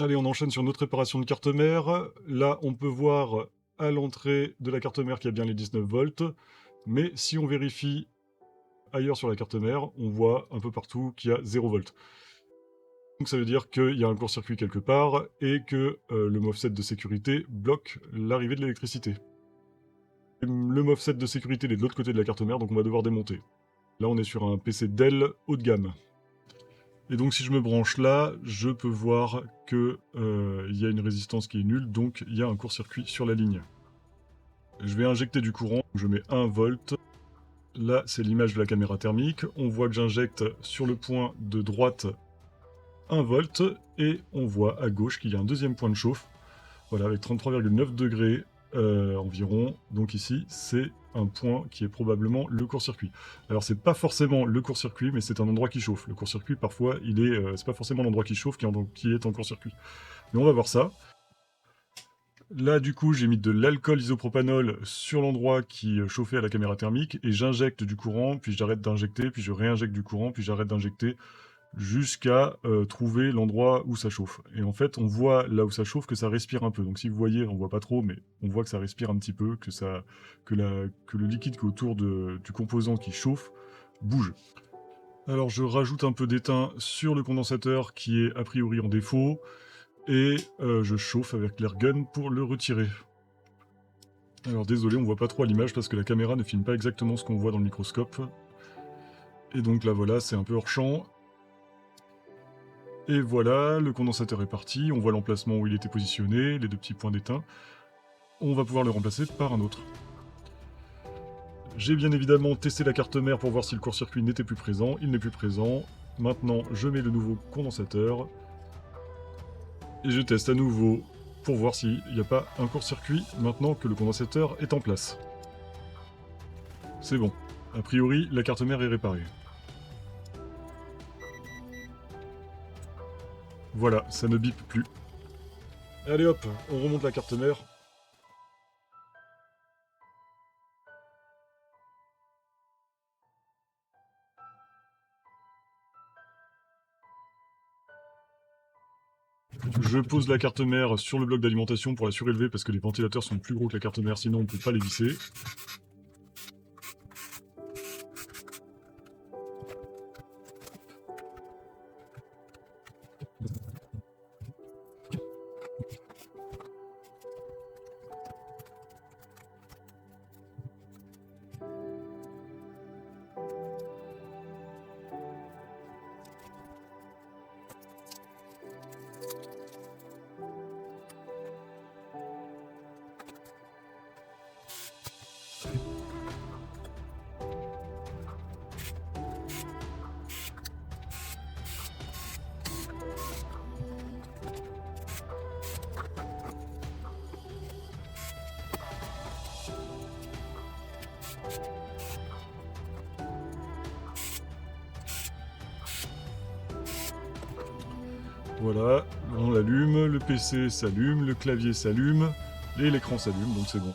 Allez, on enchaîne sur notre réparation de carte mère. Là, on peut voir à l'entrée de la carte mère qu'il y a bien les 19 volts. Mais si on vérifie ailleurs sur la carte mère, on voit un peu partout qu'il y a 0 volts. Donc ça veut dire qu'il y a un court-circuit quelque part et que le MOVSET de sécurité bloque l'arrivée de l'électricité. Le MOVSET de sécurité il est de l'autre côté de la carte mère, donc on va devoir démonter. Là, on est sur un PC Dell haut de gamme. Et donc si je me branche là, je peux voir qu'il y a une résistance qui est nulle, donc il y a un court-circuit sur la ligne. Je vais injecter du courant, je mets 1 volt. Là, c'est l'image de la caméra thermique. On voit que j'injecte sur le point de droite 1 volt, et on voit à gauche qu'il y a un deuxième point de chauffe, voilà, avec 33,9 degrés environ. Donc ici, c'est un point qui est probablement le court-circuit. Alors c'est pas forcément le court-circuit, mais c'est un endroit qui chauffe. Le court-circuit, parfois, c'est pas forcément l'endroit qui chauffe qui est en court-circuit. Mais on va voir ça. Là, du coup, j'ai mis de l'alcool isopropanol sur l'endroit qui chauffait à la caméra thermique, et j'injecte du courant, puis j'arrête d'injecter, puis je réinjecte du courant, puis j'arrête d'injecter, jusqu'à trouver l'endroit où ça chauffe. Et en fait, on voit là où ça chauffe que ça respire un peu. Donc si vous voyez, on voit pas trop, mais on voit que ça respire un petit peu, que le liquide qui est autour du composant qui chauffe bouge. Alors je rajoute un peu d'étain sur le condensateur qui est a priori en défaut, et je chauffe avec l'airgun pour le retirer. Alors désolé, on voit pas trop à l'image parce que la caméra ne filme pas exactement ce qu'on voit dans le microscope. Et donc là voilà, c'est un peu hors champ. Et voilà, le condensateur est parti, on voit l'emplacement où il était positionné, les deux petits points d'étain. On va pouvoir le remplacer par un autre. J'ai bien évidemment testé la carte mère pour voir si le court-circuit n'était plus présent, il n'est plus présent. Maintenant, je mets le nouveau condensateur, et je teste à nouveau pour voir s'il n'y a pas un court-circuit maintenant que le condensateur est en place. C'est bon, a priori, la carte mère est réparée. Voilà, ça ne bip plus. Allez hop, on remonte la carte mère. Je pose la carte mère sur le bloc d'alimentation pour la surélever parce que les ventilateurs sont plus gros que la carte mère, sinon on ne peut pas les visser. Voilà, on l'allume, le PC s'allume, le clavier s'allume, et l'écran s'allume, donc c'est bon.